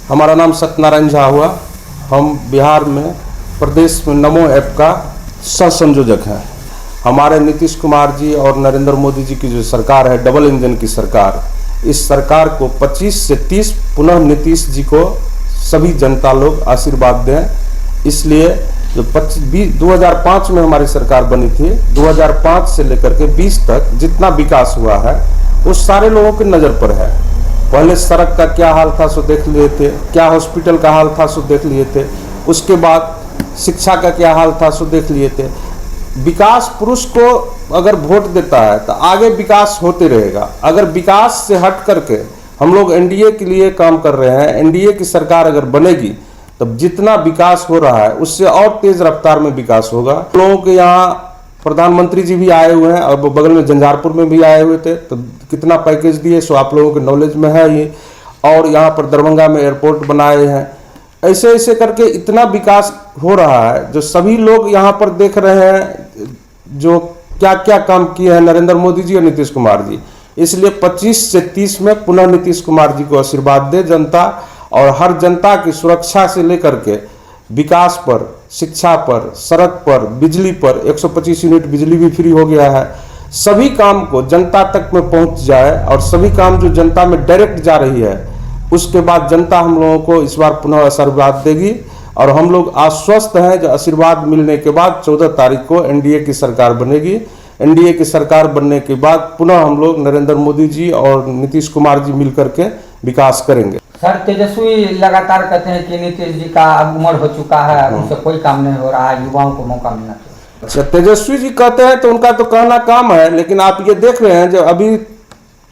हमारा नाम सत्यनारायण झा हुआ। हम बिहार में प्रदेश में नमो ऐप का सह संयोजक हैं। हमारे नीतीश कुमार जी और नरेंद्र मोदी जी की जो सरकार है, डबल इंजन की सरकार, इस सरकार को 25 से 30 पुनः नीतीश जी को सभी जनता लोग आशीर्वाद दें। इसलिए जो 2005 में हमारी सरकार बनी थी, 2005 से लेकर के 20 तक जितना विकास हुआ है वो सारे लोगों की नज़र पर है। पहले सड़क का क्या हाल था सो देख लिए थे, क्या हॉस्पिटल का हाल था सो देख लिए थे, उसके बाद शिक्षा का क्या हाल था सो देख लिए थे। विकास पुरुष को अगर वोट देता है तो आगे विकास होते रहेगा। अगर विकास से हट करके हम लोग एनडीए के लिए काम कर रहे हैं, एनडीए की सरकार अगर बनेगी तब जितना विकास हो रहा है उससे और तेज रफ्तार में विकास होगा। लोगों के यहाँ प्रधानमंत्री जी भी आए हुए हैं और बगल में झंझारपुर में भी आए हुए थे, तो कितना पैकेज दिए सो आप लोगों के नॉलेज में है ये। और यहाँ पर दरभंगा में एयरपोर्ट बनाए हैं। ऐसे ऐसे करके इतना विकास हो रहा है जो सभी लोग यहाँ पर देख रहे हैं जो क्या क्या काम किए हैं नरेंद्र मोदी जी और नीतीश कुमार जी। इसलिए 25 से 30 में पुनः नीतीश कुमार जी को आशीर्वाद दे जनता, और हर जनता की सुरक्षा से लेकर के विकास पर, शिक्षा पर, सड़क पर, बिजली पर 125 यूनिट बिजली भी फ्री हो गया है। सभी काम को जनता तक में पहुंच जाए और सभी काम जो जनता में डायरेक्ट जा रही है उसके बाद जनता हम लोगों को इस बार पुनः आशीर्वाद देगी। और हम लोग आश्वस्त हैं जो आशीर्वाद मिलने के बाद 14 तारीख को एनडीए की सरकार बनेगी। एनडीए की सरकार बनने के बाद पुनः हम लोग नरेंद्र मोदी जी और नीतीश कुमार जी मिलकर के विकास करेंगे। सर, तेजस्वी लगातार कहते हैं कि नीतीश जी का अब उम्र हो चुका है, उनसे कोई काम नहीं हो रहा है, युवाओं को मौका मिलना चाहिए। अच्छा, तेजस्वी जी कहते हैं तो उनका तो कहना काम है, लेकिन आप ये देख रहे हैं जो अभी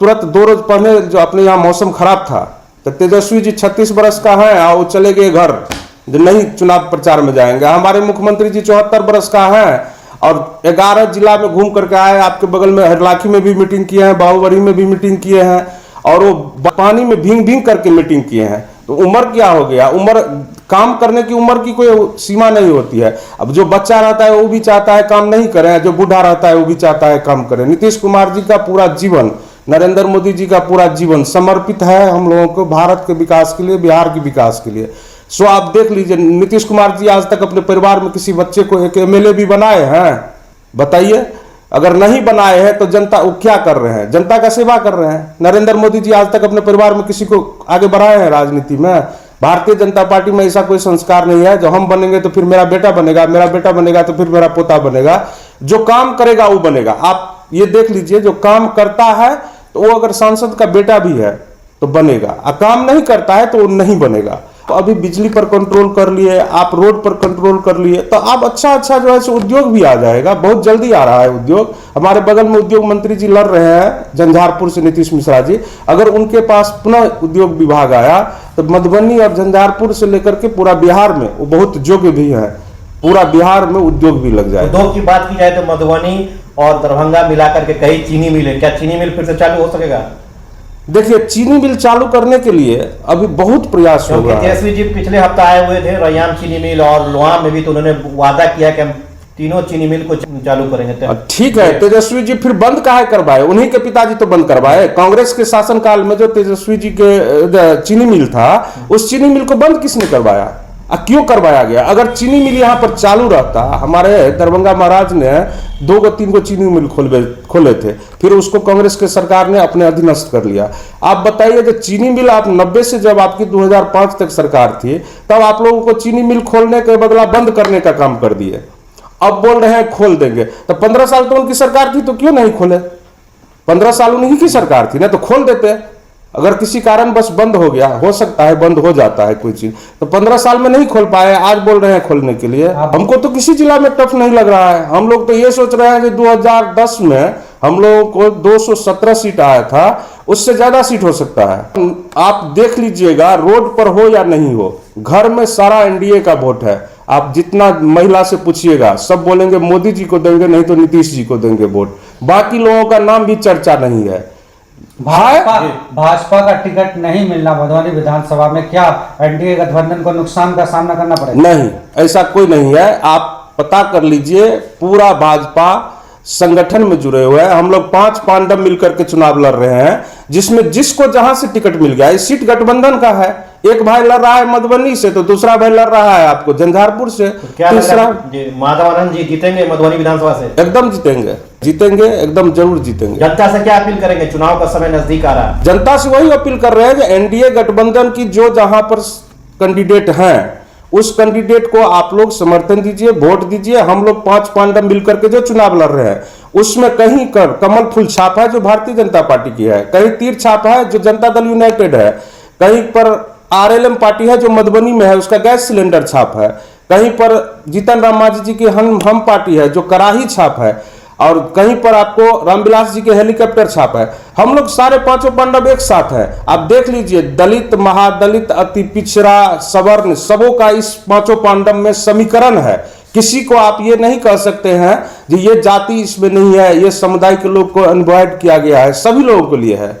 तुरंत 2 रोज पहले जो अपने यहाँ मौसम खराब था तो तेजस्वी जी 36 बरस का है और वो चले गए घर, जो नहीं चुनाव प्रचार में जाएंगे। हमारे मुख्यमंत्री जी 74 बरस का है और 11 जिला में घूम करके आए। आपके बगल में हरलाखी में भी मीटिंग किए हैं, बाबूबड़ी में भी मीटिंग किए हैं और वो पानी में भींग भींग करके मीटिंग किए हैं। तो उम्र क्या हो गया? उम्र, काम करने की उम्र की कोई सीमा नहीं होती है। अब जो बच्चा रहता है वो भी चाहता है काम नहीं करें, जो बूढ़ा रहता है वो भी चाहता है काम करें। नीतीश कुमार जी का पूरा जीवन, नरेंद्र मोदी जी का पूरा जीवन समर्पित है हम लोगों को भारत के विकास के लिए, बिहार के विकास के लिए। सो आप देख लीजिए, नीतीश कुमार जी आज तक अपने परिवार में किसी बच्चे को एक एमएलए भी बनाए हैं? बताइए। अगर नहीं बनाए हैं तो जनता वो क्या कर रहे हैं? जनता का सेवा कर रहे हैं। नरेंद्र मोदी जी आज तक अपने परिवार में किसी को आगे बढ़ाए हैं राजनीति में? भारतीय जनता पार्टी में ऐसा कोई संस्कार नहीं है जो हम बनेंगे तो फिर मेरा बेटा बनेगा, मेरा बेटा बनेगा तो फिर मेरा पोता बनेगा। जो काम करेगा वो बनेगा। आप ये देख लीजिए, जो काम करता है तो वो अगर सांसद का बेटा भी है तो बनेगा, और काम नहीं करता है तो वो नहीं बनेगा। तो अभी बिजली पर कंट्रोल कर लिए, आप रोड पर कंट्रोल कर लिए, तो आप अच्छा जो है सो उद्योग भी आ जाएगा। बहुत जल्दी आ रहा है उद्योग। हमारे बगल में उद्योग मंत्री जी लड़ रहे हैं झंझारपुर से, नीतीश मिश्रा जी। अगर उनके पास पुनः उद्योग विभाग आया तो मधुबनी और झंझारपुर से लेकर के पूरा बिहार में वो बहुत योग्य भी है, पूरा बिहार में उद्योग भी लग जाए। उद्योग की बात की जाए तो मधुबनी और दरभंगा मिलाकर के कई चीनी मिल है, क्या चीनी मिल फिर से चालू हो सकेगा? देखिए, चीनी मिल चालू करने के लिए अभी बहुत प्रयास हो रहा है। तेजस्वी जी पिछले हफ्ता आए हुए थे रैयाम चीनी मिल और लोहा में भी, तो उन्होंने वादा किया कि हम तीनों चीनी मिल को चालू करेंगे। ठीक है, तेजस्वी जी फिर बंद काहे करवाए? उन्हीं के पिताजी तो बंद करवाए। कांग्रेस के शासनकाल में जो तेजस्वी जी के चीनी मिल था, उस चीनी मिल को बंद किसने करवाया? क्यों करवाया गया? अगर चीनी मिल यहाँ पर चालू रहता, हमारे दरभंगा महाराज ने 2-3 चीनी मिल खोले थे, फिर उसको कांग्रेस के सरकार ने अपने अधीनस्थ कर लिया। आप बताइए, जो चीनी मिल आप 90 से जब आपकी 2005 तक सरकार थी तब आप लोगों को चीनी मिल खोलने के बदला बंद करने का काम कर दिए। अब बोल रहे हैं खोल देंगे। तो 15 साल तो उनकी सरकार थी तो क्यों नहीं खोले? 15 साल उन्हीं की सरकार थी ना, तो खोल देते। अगर किसी कारण बस बंद हो गया, हो सकता है बंद हो जाता है कोई चीज, तो 15 साल में नहीं खोल पाए, आज बोल रहे हैं खोलने के लिए। हमको तो किसी जिला में टफ नहीं लग रहा है। हम लोग तो ये सोच रहे हैं कि 2010 में हम लोगों को 217 सीट आया था, उससे ज्यादा सीट हो सकता है। आप देख लीजिएगा, रोड पर हो या नहीं हो, घर में सारा एनडीए का वोट है। आप जितना महिला से पूछिएगा सब बोलेंगे मोदी जी को देंगे, नहीं तो नीतीश जी को देंगे वोट। बाकी लोगों का नाम भी चर्चा नहीं है। भाजपा का टिकट नहीं मिलना मधुबनी विधानसभा में, क्या एनडीए गठबंधन को नुकसान का सामना करना पड़ेगा? नहीं, ऐसा कोई नहीं है। आप पता कर लीजिए, पूरा भाजपा संगठन में जुड़े हुए हैं। हम लोग 5 पांडव मिलकर के चुनाव लड़ रहे हैं, जिसमें जिसको जहां से टिकट मिल गया, इस सीट गठबंधन का है, एक भाई लड़ रहा है मधुबनी से, तो दूसरा भाई लड़ रहा है आपको झंझारपुर से, क्या लग तीसरा रहा है माधवानंद जी जीतेंगे मधुबनी विधानसभा से? एकदम जीतेंगे, जीतेंगे, एकदम जरूर जीतेंगे। जनता से क्या अपील करेंगे, चुनाव का समय नजदीक आ रहा है? जनता से वही अपील कर रहे हैं कि एनडीए गठबंधन की जो जहां पर कैंडिडेट हैं उस कैंडिडेट को आप लोग समर्थन दीजिए, वोट दीजिए। हम लोग 5 पांडव मिलकर के जो चुनाव लड़ रहे हैं उसमें कहीं कर कमल फूल छाप है जो भारतीय जनता पार्टी की है, कहीं तीर छाप है जो जनता दल यूनाइटेड है, कहीं पर आरएलएम पार्टी है जो मधुबनी में है उसका गैस सिलेंडर छाप है, कहीं पर जीतन राम मांझी जी की हम पार्टी है जो कराही छाप है, और कहीं पर आपको रामविलास जी के हेलीकॉप्टर छाप है। हम लोग सारे 5 पांडव एक साथ हैं। आप देख लीजिए, दलित, महादलित, अति पिछड़ा, सवर्ण, सबों का इस 5 पांडव में समीकरण है। किसी को आप ये नहीं कह सकते हैं कि ये जाति इसमें नहीं है, ये समुदाय के लोग को अनवॉइड किया गया है, सभी लोगों के लिए है।